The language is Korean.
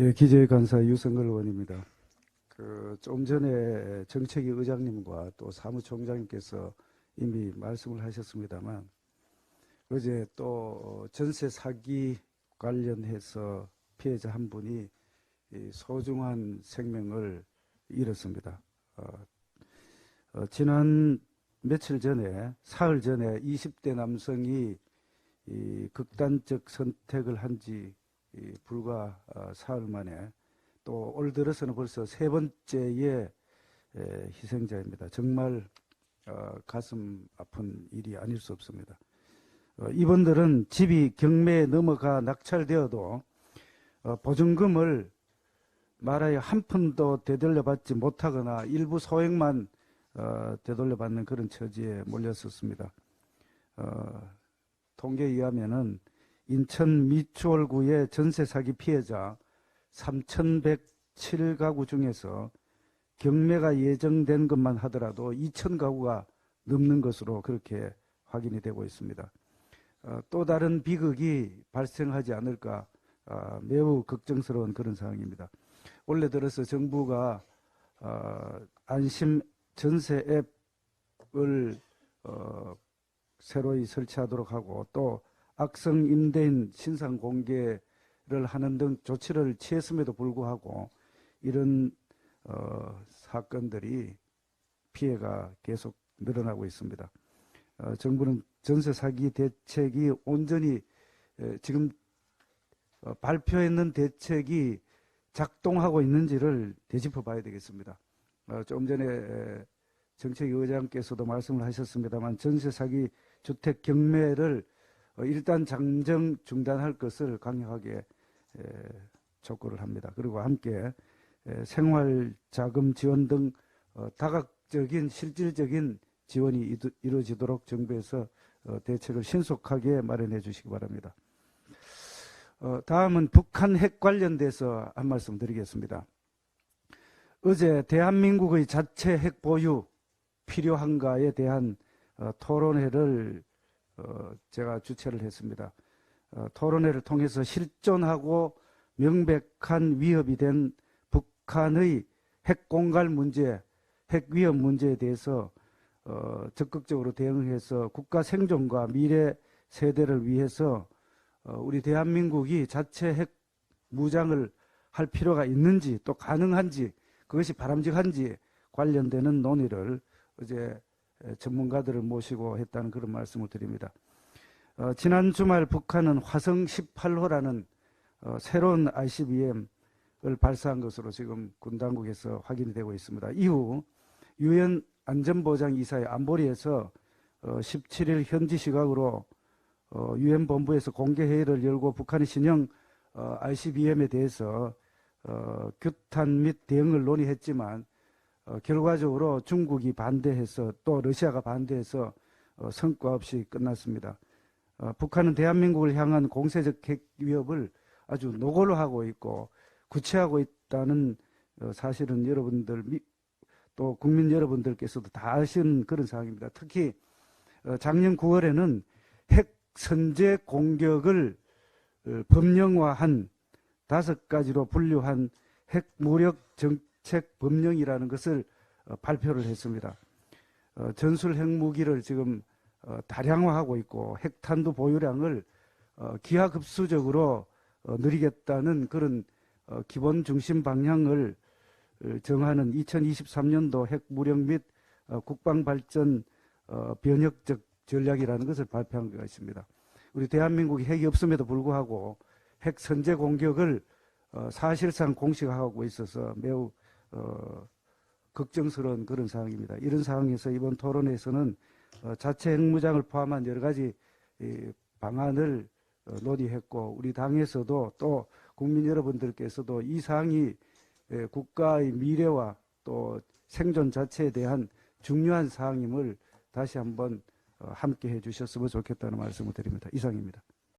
예, 기재위 간사 유성걸 의원입니다. 좀 전에 정책위 의장님과 또 사무총장님께서 이미 말씀을 하셨습니다만, 어제 또 전세 사기 관련해서 피해자 한 분이 이 소중한 생명을 잃었습니다. 지난 며칠 전에, 사흘 전에 20대 남성이 이 극단적 선택을 한지 불과 사흘 만에 또 올 들어서는 벌써 세 번째의 희생자입니다. 정말 가슴 아픈 일이 아닐 수 없습니다. 이분들은 집이 경매에 넘어가 낙찰되어도 보증금을 말하여 한 푼도 되돌려받지 못하거나 일부 소액만 되돌려받는 그런 처지에 몰렸었습니다. 통계에 의하면은 인천 미추홀구의 전세 사기 피해자 3,107가구 중에서 경매가 예정된 것만 하더라도 2,000가구가 넘는 것으로 그렇게 확인이 되고 있습니다. 또 다른 비극이 발생하지 않을까 매우 걱정스러운 그런 상황입니다. 올해 들어서 정부가 안심 전세 앱을 새로이 설치하도록 하고 또 악성 임대인 신상 공개를 하는 등 조치를 취했음에도 불구하고 이런 사건들이 피해가 계속 늘어나고 있습니다. 정부는 전세 사기 대책이 온전히 지금 발표했는 대책이 작동하고 있는지를 되짚어 봐야 되겠습니다. 좀 전에 정책위 의장께서도 말씀을 하셨습니다만 전세 사기 주택 경매를 일단 잠정 중단할 것을 강력하게 촉구를 합니다. 그리고 함께 생활자금 지원 등 다각적인 실질적인 지원이 이루어지도록 정부에서 대책을 신속하게 마련해 주시기 바랍니다. 다음은 북한 핵 관련돼서 한 말씀 드리겠습니다. 어제 대한민국의 자체 핵 보유 필요한가에 대한 토론회를 제가 주최를 했습니다. 토론회를 통해서 실존하고 명백한 위협이 된 북한의 핵 공갈 문제, 핵 위협 문제에 대해서 적극적으로 대응해서 국가 생존과 미래 세대를 위해서 우리 대한민국이 자체 핵 무장을 할 필요가 있는지 또 가능한지 그것이 바람직한지 관련되는 논의를 어제 전문가들을 모시고 했다는 그런 말씀을 드립니다. 지난 주말 북한은 화성 18호라는 새로운 ICBM을 발사한 것으로 지금 군 당국에서 확인이 되고 있습니다. 이후 유엔 안전보장이사회 안보리에서 17일 현지 시각으로 유엔 본부에서 공개회의를 열고 북한의 신형 ICBM에 대해서 규탄 및 대응을 논의했지만 결과적으로 중국이 반대해서 또 러시아가 반대해서 성과 없이 끝났습니다. 북한은 대한민국을 향한 공세적 핵 위협을 아주 노골로 하고 있고 구체하고 있다는 사실은 여러분들 또 국민 여러분들께서도 다 아시는 그런 상황입니다. 특히 작년 9월에는 핵 선제 공격을 법령화한 5가지로 분류한 핵 무력 정책 법령이라는 것을 발표를 했습니다. 전술 핵무기를 지금 다량화하고 있고 핵탄두 보유량을 기하급수적으로 늘리겠다는 그런 기본 중심 방향을 정하는 2023년도 핵무력 및 국방발전 변혁적 전략이라는 것을 발표한 것가 있습니다. 우리 대한민국이 핵이 없음에도 불구하고 핵 선제 공격을 사실상 공식화하고 있어서 매우 걱정스러운 그런 상황입니다. 이런 상황에서 이번 토론회에서는 자체 핵무장을 포함한 여러 가지 방안을 논의했고 우리 당에서도 또 국민 여러분들께서도 이 사항이 국가의 미래와 또 생존 자체에 대한 중요한 사항임을 다시 한번 함께 해주셨으면 좋겠다는 말씀을 드립니다. 이상입니다.